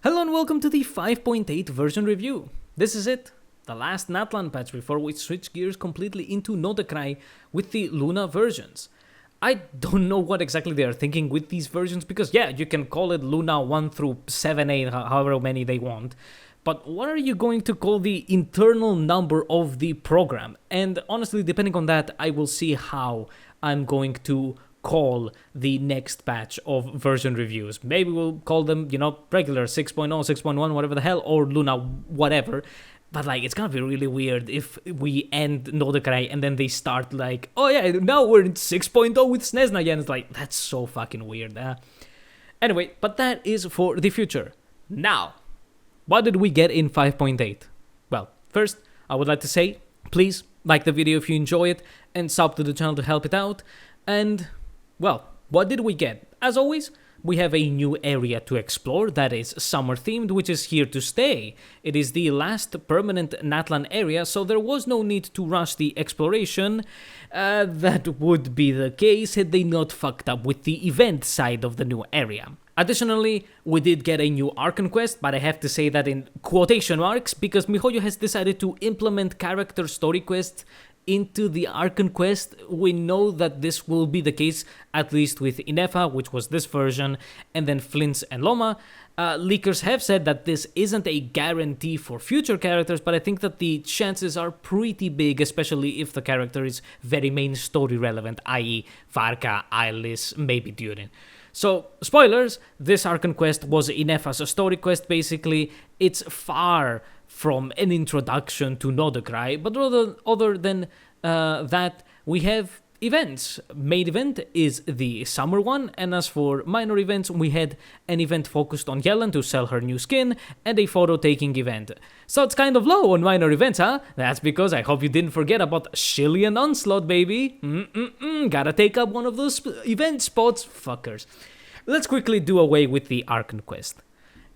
Hello and welcome to the 5.8 version review. This is it, the last Natlan patch before we switch gears completely into Nodecry with the Luna versions. I don't know what exactly they are thinking with these versions because yeah, you can call it Luna 1 through 7, 8, however many they want. But what are you going to call the internal number of the program? And honestly, depending on that, I will see how I'm going to call the next batch of version reviews. Maybe we'll call them, regular 6.0, 6.1, whatever the hell, or Luna, whatever. But it's gonna be really weird if we end Nodecry and then they start oh yeah, now we're in 6.0 with Snezna again. It's that's so fucking weird. Anyway, but that is for the future. Now, what did we get in 5.8? Well, first, I would like to say, please like the video if you enjoy it, and sub to the channel to help it out. And well, what did we get? As always, we have a new area to explore that is summer themed, which is here to stay. It is the last permanent Natlan area, so there was no need to rush the exploration. That would be the case had they not fucked up with the event side of the new area. Additionally, we did get a new Archon quest, but I have to say that in quotation marks because MiHoYo has decided to implement character story quests into the Archon quest. We know that this will be the case, at least with Ineffa, which was this version, and then Flint's and Loma. Leakers have said that this isn't a guarantee for future characters, but I think that the chances are pretty big, especially if the character is very main story relevant, i.e. Varka, Ailis, maybe Durin. So, spoilers, this Archon quest was Ineffa's story quest basically. It's far from an introduction to Nodecry, but other than that, we have events. Main event is the summer one, and as for minor events, we had an event focused on Yellen to sell her new skin, and a photo-taking event. So it's kind of low on minor events, huh? That's because I hope you didn't forget about Shillian Onslaught, baby. Gotta take up one of those event spots, fuckers. Let's quickly do away with the Archon quest.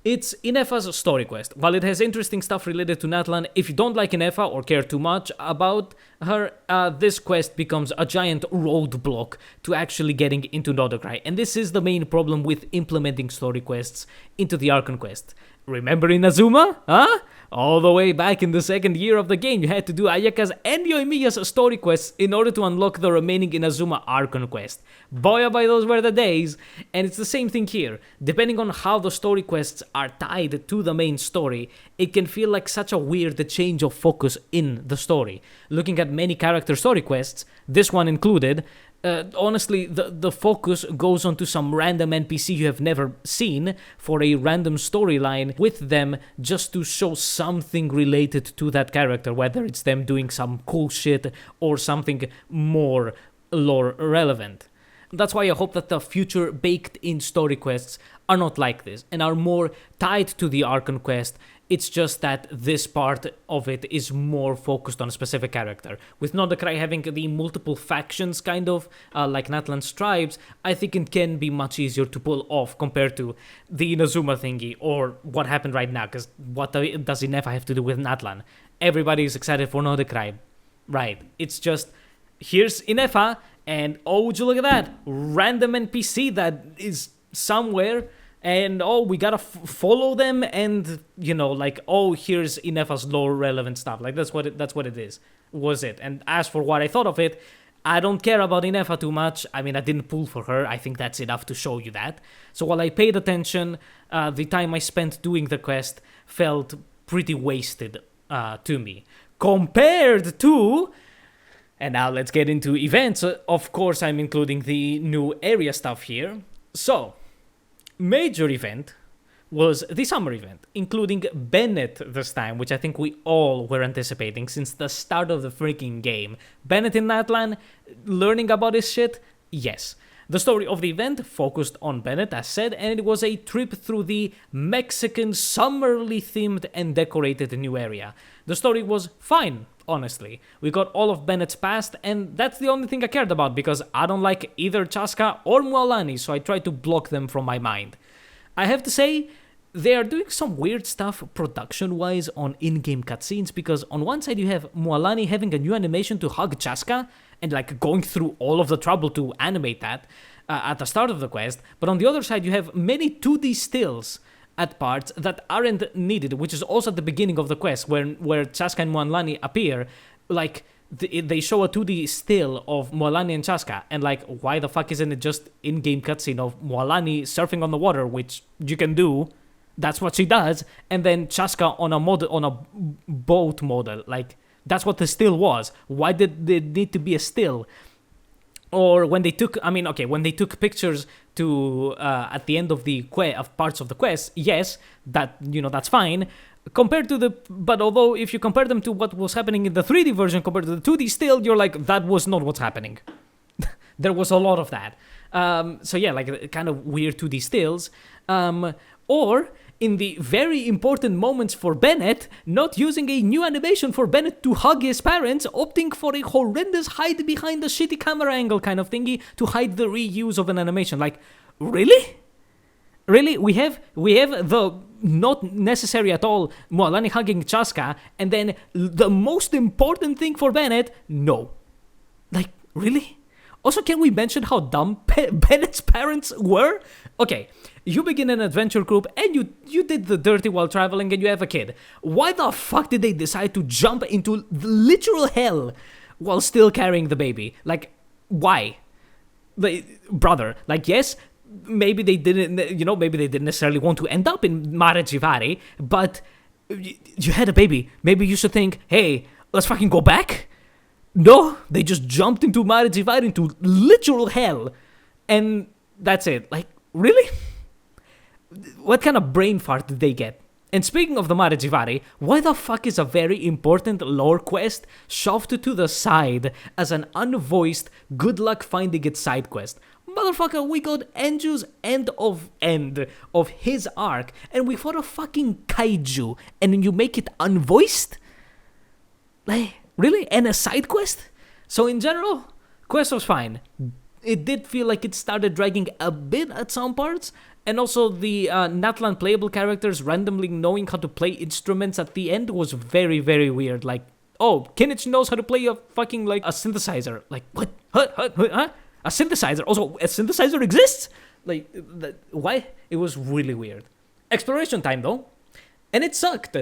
It's Ineffa's story quest. While it has interesting stuff related to Natlan, if you don't like Ineffa or care too much about her, this quest becomes a giant roadblock to actually getting into Nodecry. And this is the main problem with implementing story quests into the Archon quest. Remember Inazuma? Huh? All the way back in the second year of the game, you had to do Ayaka's and Yoimiya's story quests in order to unlock the remaining Inazuma Archon quest. Boy, oh boy, those were the days. And it's the same thing here. Depending on how the story quests are tied to the main story, it can feel like such a weird change of focus in the story. Looking at many character story quests, this one included, honestly, the focus goes onto some random NPC you have never seen for a random storyline with them just to show something related to that character, whether it's them doing some cool shit or something more lore relevant. That's why I hope that the future baked-in story quests are not like this and are more tied to the Archon quest. It's just that this part of it is more focused on a specific character. With Nodecry having the multiple factions kind of, like Natlan's tribes, I think it can be much easier to pull off compared to the Inazuma thingy or what happened right now, because what does Ineffa have to do with Natlan? Everybody is excited for Nodecry. Right, it's just, here's Ineffa, and oh, would you look at that, random NPC that is somewhere, and oh, we gotta follow them, and oh, here's Ineffa's lore relevant stuff. That's what it is. Was it? And as for what I thought of it, I don't care about Ineffa too much. I mean, I didn't pull for her. I think that's enough to show you that. So while I paid attention, the time I spent doing the quest felt pretty wasted to me compared to. And now let's get into events. Of course, I'm including the new area stuff here. So, major event was the summer event, including Bennett this time, which I think we all were anticipating since the start of the freaking game. Bennett in Natlan, learning about his shit? Yes. The story of the event focused on Bennett, as said, and it was a trip through the Mexican summerly themed and decorated new area. The story was fine, honestly. We got all of Bennett's past, and that's the only thing I cared about because I don't like either Chaska or Mualani, so I tried to block them from my mind. I have to say, they are doing some weird stuff production-wise on in-game cutscenes because on one side you have Mualani having a new animation to hug Chaska and going through all of the trouble to animate that at the start of the quest, but on the other side you have many 2D stills at parts that aren't needed, which is also at the beginning of the quest where Chaska and Mualani appear. Like, they show a 2D still of Mualani and Chaska, and like, why the fuck isn't it just in-game cutscene of Mualani surfing on the water, which you can do, that's what she does, and then Chaska on a boat model. Like, that's what the still was. Why did there need to be a still? Or when they took, when they took pictures to at the end of the of parts of the quest, yes, that's fine. But although if you compare them to what was happening in the 3D version compared to the 2D still, you're like, that was not what's happening. There was a lot of that. So yeah, like kind of weird 2D stills. Or in the very important moments for Bennett, not using a new animation for Bennett to hug his parents, opting for a horrendous hide behind the shitty camera angle kind of thingy to hide the reuse of an animation. Like, really? Really? We have the not necessary at all Mualani hugging Chaska, and then the most important thing for Bennett, no. Like, really? Also, can we mention how dumb Bennett's parents were? Okay, you begin an adventure group and you did the dirty while traveling and you have a kid. Why the fuck did they decide to jump into literal hell while still carrying the baby? Like, why? Brother, like, yes, maybe they didn't necessarily want to end up in Mare Jivari, but you had a baby. Maybe you should think, hey, let's fucking go back? No, they just jumped into Mare Jivari, into literal hell, and that's it. Like, really? What kind of brain fart did they get? And speaking of the Mare Jivari, why the fuck is a very important lore quest shoved to the side as an unvoiced good luck finding it side quest? Motherfucker, we got Enju's end of his arc, and we fought a fucking kaiju, and you make it unvoiced? Like, really? And a side quest? So in general, quest was fine. It did feel like it started dragging a bit at some parts, and also the Natlan playable characters randomly knowing how to play instruments at the end was very, very weird. Like, oh, Kinich knows how to play a fucking, like, a synthesizer. Like, what? Huh? A synthesizer? Also, a synthesizer exists? Like, why? It was really weird. Exploration time, though. And it sucked.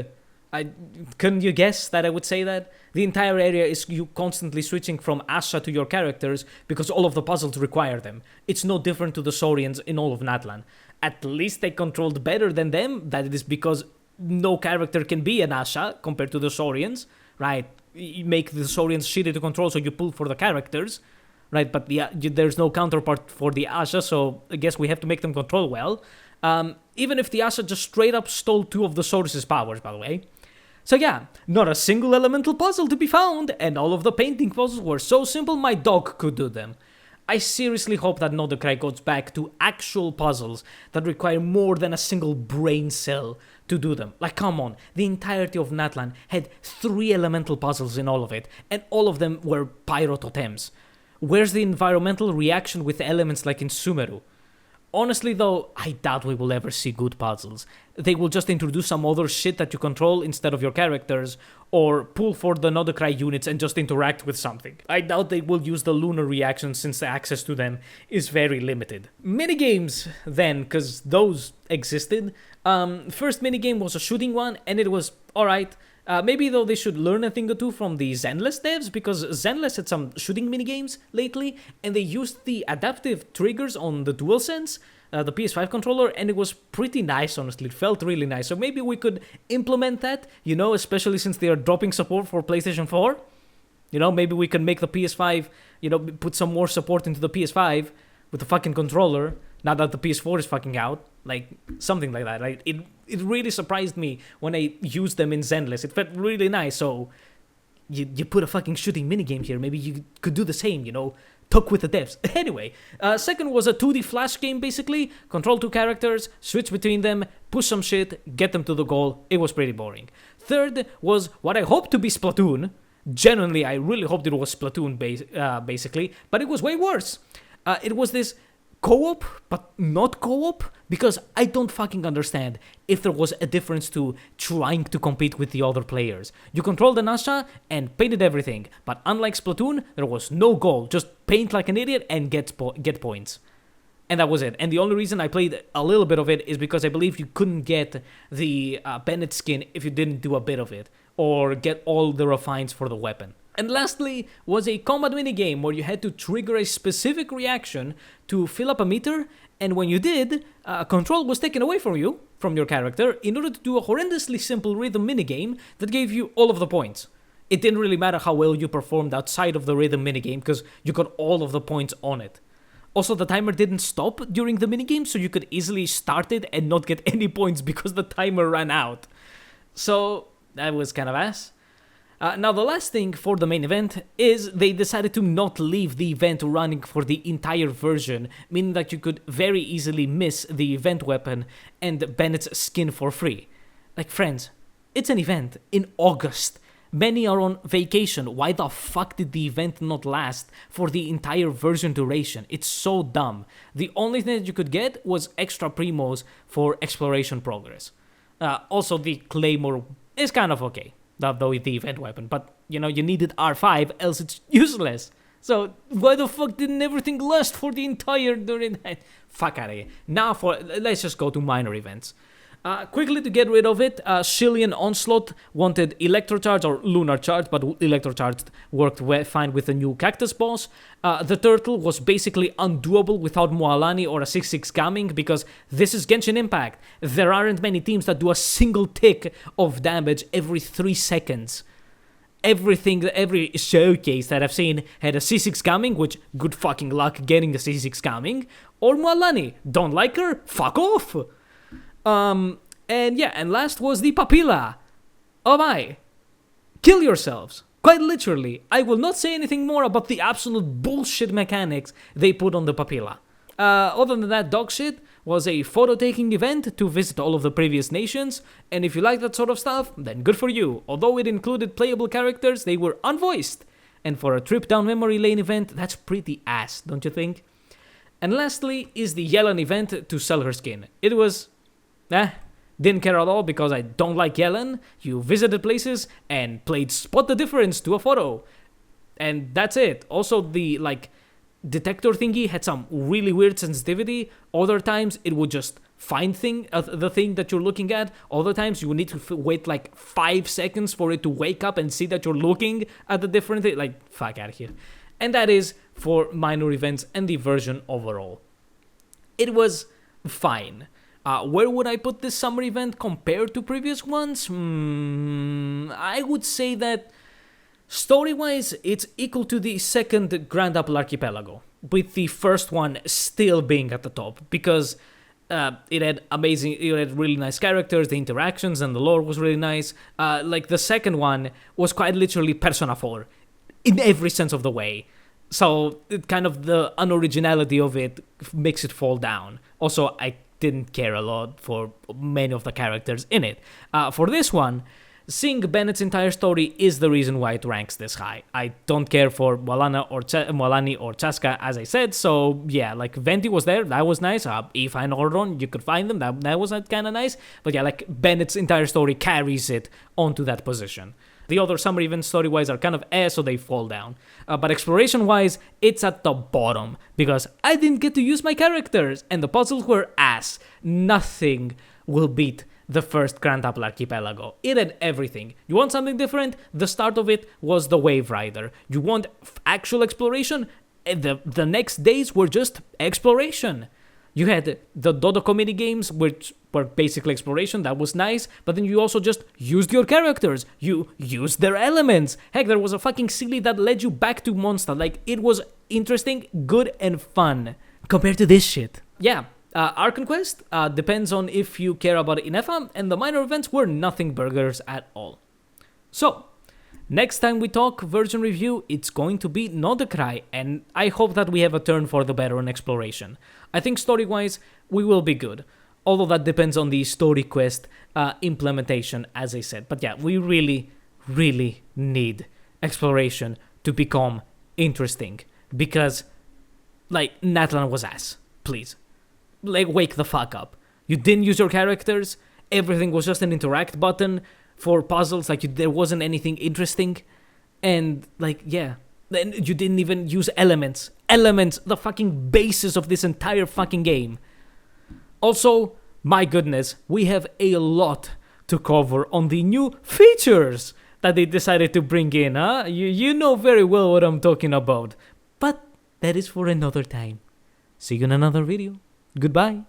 Couldn't you guess that I would say that? The entire area is you constantly switching from Asha to your characters because all of the puzzles require them. It's no different to the Saurians in all of Natlan. At least they controlled better than them. That is because no character can be an Asha compared to the Saurians, right? You make the Saurians shitty to control, so you pull for the characters, right? But there's no counterpart for the Asha, so I guess we have to make them control well. Even if the Asha just straight up stole 2 of the Saurus' powers, by the way. So yeah, not a single elemental puzzle to be found, and all of the painting puzzles were so simple my dog could do them. I seriously hope that Nodokrai goes back to actual puzzles that require more than a single brain cell to do them. Like, come on, the entirety of Natlan had 3 elemental puzzles in all of it, and all of them were pyro totems. Where's the environmental reaction with elements like in Sumeru? Honestly though, I doubt we will ever see good puzzles. They will just introduce some other shit that you control instead of your characters, or pull for the Nodokrai units and just interact with something. I doubt they will use the lunar reactions since the access to them is very limited. Minigames then, cause those existed. First minigame was a shooting one, and it was alright. Maybe though they should learn a thing or two from the Zenless devs, because Zenless had some shooting minigames lately, and they used the adaptive triggers on the DualSense, the PS5 controller, and it was pretty nice, honestly. It felt really nice. So maybe we could implement that, especially since they are dropping support for PlayStation 4. Maybe we can make the PS5, put some more support into the PS5 with the fucking controller, now that the PS4 is fucking out. Like, something like that, right? It really surprised me when I used them in Zenless. It felt really nice, so you put a fucking shooting minigame here. Maybe you could do the same, talk with the devs. Anyway, second was a 2D flash game, basically. Control 2 characters, switch between them, push some shit, get them to the goal. It was pretty boring. Third was what I hoped to be Splatoon. Genuinely, I really hoped it was Splatoon, basically, but it was way worse. It was this co-op, but not co-op, because I don't fucking understand if there was a difference to trying to compete with the other players. You controlled an Asha and painted everything, but unlike Splatoon, there was no goal. Just paint like an idiot and get points. And that was it. And the only reason I played a little bit of it is because I believe you couldn't get the Bennett skin if you didn't do a bit of it, or get all the refines for the weapon. And lastly was a combat minigame where you had to trigger a specific reaction to fill up a meter, and when you did, control was taken away from you, from your character, in order to do a horrendously simple rhythm minigame that gave you all of the points. It didn't really matter how well you performed outside of the rhythm minigame, because you got all of the points on it. Also, the timer didn't stop during the minigame, so you could easily start it and not get any points because the timer ran out. So, that was kind of ass. Now, the last thing for the main event is they decided to not leave the event running for the entire version, meaning that you could very easily miss the event weapon and Bennett's skin for free. Like, friends, it's an event in August. Many are on vacation. Why the fuck did the event not last for the entire version duration? It's so dumb. The only thing that you could get was extra primos for exploration progress. Also, the Claymore is kind of okay, though the event weapon, but you know, you needed R5, else it's useless. So why the fuck didn't everything last for the entire during that? Fuck out of here. Now let's just go to minor events. Quickly to get rid of it, Shillian Onslaught wanted Electro Charge or Lunar Charge, but Electro Charge worked fine with the new Cactus boss. The Turtle was basically undoable without Moalani or a 6-6 Gaming, because this is Genshin Impact. There aren't many teams that do a single tick of damage every 3 seconds. Every showcase that I've seen had a C6 Gaming, which good fucking luck getting the C6 Gaming, or Moalani. Don't like her? Fuck off! And last was the Papilla. Oh my. Kill yourselves. Quite literally. I will not say anything more about the absolute bullshit mechanics they put on the Papilla. Other than that dog shit was a photo-taking event to visit all of the previous nations, and if you like that sort of stuff, then good for you. Although it included playable characters, they were unvoiced. And for a trip down memory lane event, that's pretty ass, don't you think? And lastly is the Yellen event to sell her skin. It was... didn't care at all because I don't like Yellen. You visited places and played Spot the Difference to a photo. And that's it. Also, the, detector thingy had some really weird sensitivity. Other times, it would just find the thing that you're looking at. Other times, you would need to wait, 5 seconds for it to wake up and see that you're looking at the different thing. Fuck out of here. And that is for minor events and the version overall. It was fine. Where would I put this summer event compared to previous ones? I would say that story-wise, it's equal to the second Grand Apple Archipelago, with the first one still being at the top, because it had really nice characters, the interactions and the lore was really nice. The second one was quite literally Persona 4, in every sense of the way. So, the unoriginality of it makes it fall down. Also, I didn't care a lot for many of the characters in it. For this one, seeing Bennett's entire story is the reason why it ranks this high. I don't care for Moalani or Chaska, as I said, so yeah, Venti was there, that was nice. Aoife and Ordon, you could find them, that was kind of nice. But yeah, Bennett's entire story carries it onto that position. The other summer events story-wise are kind of so they fall down. But exploration-wise, it's at the bottom, because I didn't get to use my characters, and the puzzles were ass. Nothing will beat the first Grand Apple Archipelago. It had everything. You want something different? The start of it was the Wave Rider. You want actual exploration? The next days were just exploration. You had the Dodoko mini games, which were basically exploration, that was nice, but then you also just used your characters. You used their elements. Heck, there was a fucking silly that led you back to Mondstadt. It was interesting, good, and fun. Compared to this shit. Yeah, Archon Quest depends on if you care about Ineffa, and the minor events were nothing burgers at all. So, next time we talk version review, it's going to be Nodecry, and I hope that we have a turn for the better on exploration. I think story-wise, we will be good, although that depends on the story quest implementation, as I said. But yeah, we really, really need exploration to become interesting, because, Natlan was ass. Please. Wake the fuck up. You didn't use your characters, everything was just an interact button for puzzles, there wasn't anything interesting, and, yeah. Then you didn't even use elements elements, the fucking basis of this entire fucking game. Also, my goodness, we have a lot to cover on the new features that they decided to bring in, huh? You know very well what I'm talking about. But that is for another time. See you in another video. Goodbye.